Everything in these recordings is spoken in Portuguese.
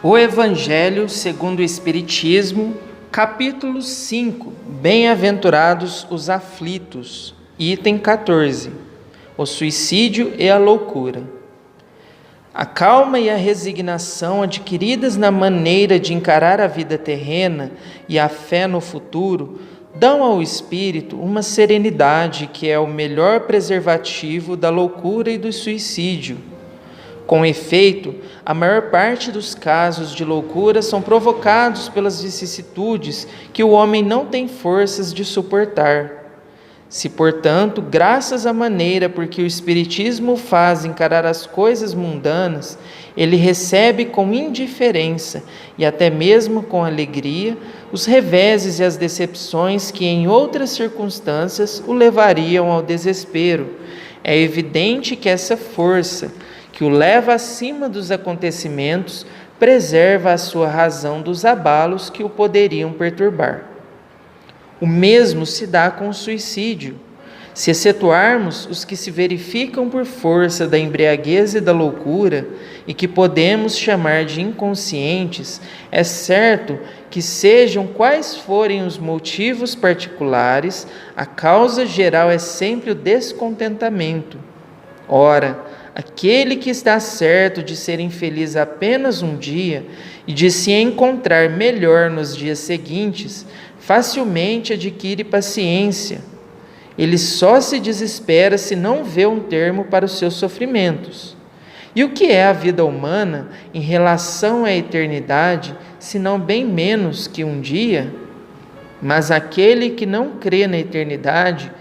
O Evangelho segundo o Espiritismo, capítulo 5, Bem-aventurados os aflitos, item 14, o suicídio e a loucura. A calma e a resignação adquiridas na maneira de encarar a vida terrena e a fé no futuro dão ao espírito uma serenidade que é o melhor preservativo da loucura e do suicídio. Com efeito, a maior parte dos casos de loucura são provocados pelas vicissitudes que o homem não tem forças de suportar. Se, portanto, graças à maneira por que o Espiritismo faz encarar as coisas mundanas, ele recebe com indiferença e até mesmo com alegria os reveses e as decepções que em outras circunstâncias o levariam ao desespero, é evidente que essa força, que o leva acima dos acontecimentos, preserva a sua razão dos abalos que o poderiam perturbar. O mesmo se dá com o suicídio. Se excetuarmos os que se verificam por força da embriaguez e da loucura, e que podemos chamar de inconscientes, é certo que, sejam quais forem os motivos particulares, a causa geral é sempre o descontentamento. Ora, aquele que está certo de ser infeliz apenas um dia e de se encontrar melhor nos dias seguintes, facilmente adquire paciência. Ele só se desespera se não vê um termo para os seus sofrimentos. E o que é a vida humana em relação à eternidade, senão bem menos que um dia? Mas aquele que não crê na eternidade,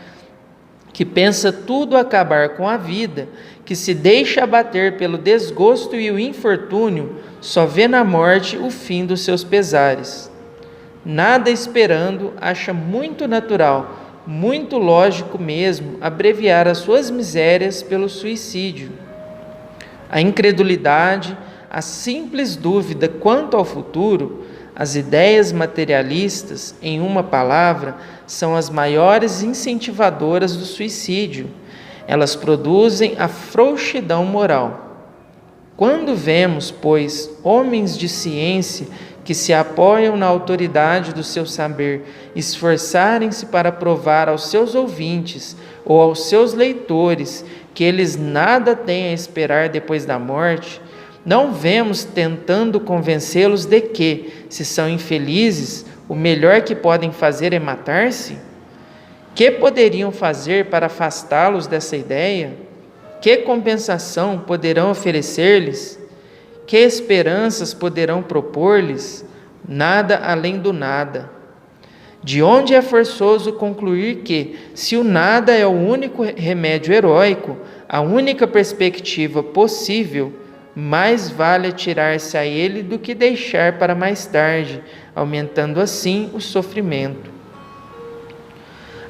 que pensa tudo acabar com a vida, que se deixa abater pelo desgosto e o infortúnio, só vê na morte o fim dos seus pesares. Nada esperando, acha muito natural, muito lógico mesmo, abreviar as suas misérias pelo suicídio. A incredulidade, a simples dúvida quanto ao futuro, as ideias materialistas, em uma palavra, são as maiores incentivadoras do suicídio. Elas produzem a frouxidão moral. Quando vemos, pois, homens de ciência que se apoiam na autoridade do seu saber, esforçarem-se para provar aos seus ouvintes ou aos seus leitores que eles nada têm a esperar depois da morte, não vemos tentando convencê-los de que, se são infelizes, o melhor que podem fazer é matar-se? Que poderiam fazer para afastá-los dessa ideia? Que compensação poderão oferecer-lhes? Que esperanças poderão propor-lhes? Nada além do nada. De onde é forçoso concluir que, se o nada é o único remédio heróico, a única perspectiva possível, mais vale atirar-se a ele do que deixar para mais tarde, aumentando assim o sofrimento.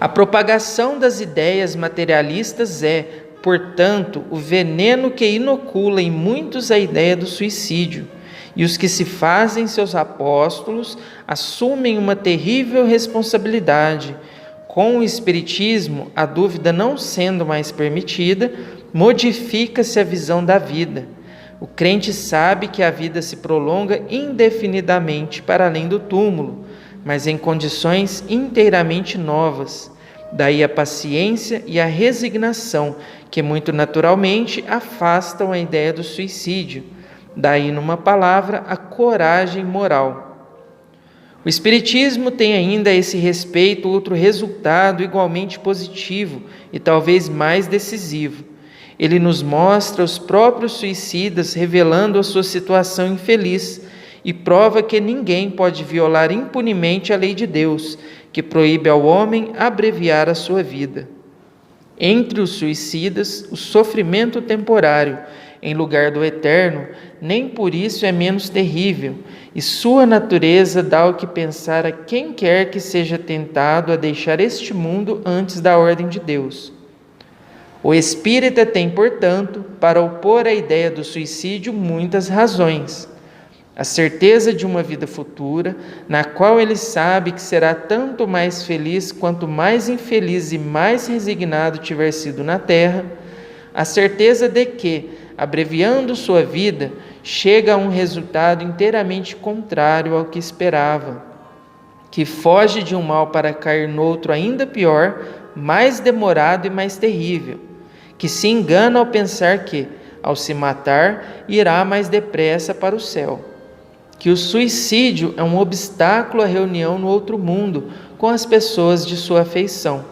A propagação das ideias materialistas é, portanto, o veneno que inocula em muitos a ideia do suicídio, e os que se fazem seus apóstolos assumem uma terrível responsabilidade. Com o Espiritismo, a dúvida não sendo mais permitida, modifica-se a visão da vida. O crente sabe que a vida se prolonga indefinidamente para além do túmulo, mas em condições inteiramente novas. Daí a paciência e a resignação, que muito naturalmente afastam a ideia do suicídio. Daí, numa palavra, a coragem moral. O Espiritismo tem ainda a esse respeito outro resultado igualmente positivo e talvez mais decisivo. Ele nos mostra os próprios suicidas revelando a sua situação infeliz e prova que ninguém pode violar impunemente a lei de Deus, que proíbe ao homem abreviar a sua vida. Entre os suicidas, o sofrimento temporário, em lugar do eterno, nem por isso é menos terrível, e sua natureza dá o que pensar a quem quer que seja tentado a deixar este mundo antes da ordem de Deus. O espírita tem, portanto, para opor à ideia do suicídio muitas razões. A certeza de uma vida futura, na qual ele sabe que será tanto mais feliz quanto mais infeliz e mais resignado tiver sido na terra, a certeza de que, abreviando sua vida, chega a um resultado inteiramente contrário ao que esperava, que foge de um mal para cair noutro ainda pior, mais demorado e mais terrível, que se engana ao pensar que, ao se matar, irá mais depressa para o céu, que o suicídio é um obstáculo à reunião no outro mundo com as pessoas de sua afeição,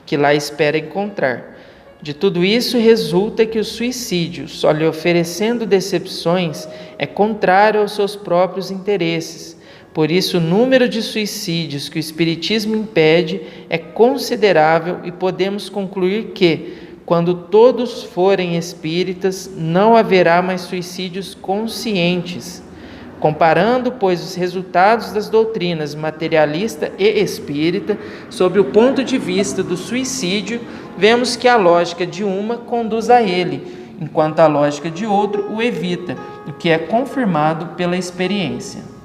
que lá espera encontrar. De tudo isso resulta que o suicídio, só lhe oferecendo decepções, é contrário aos seus próprios interesses. Por isso, o número de suicídios que o Espiritismo impede é considerável e podemos concluir que, quando todos forem espíritas, não haverá mais suicídios conscientes. Comparando, pois, os resultados das doutrinas materialista e espírita, sob o ponto de vista do suicídio, vemos que a lógica de uma conduz a ele, enquanto a lógica de outro o evita, o que é confirmado pela experiência.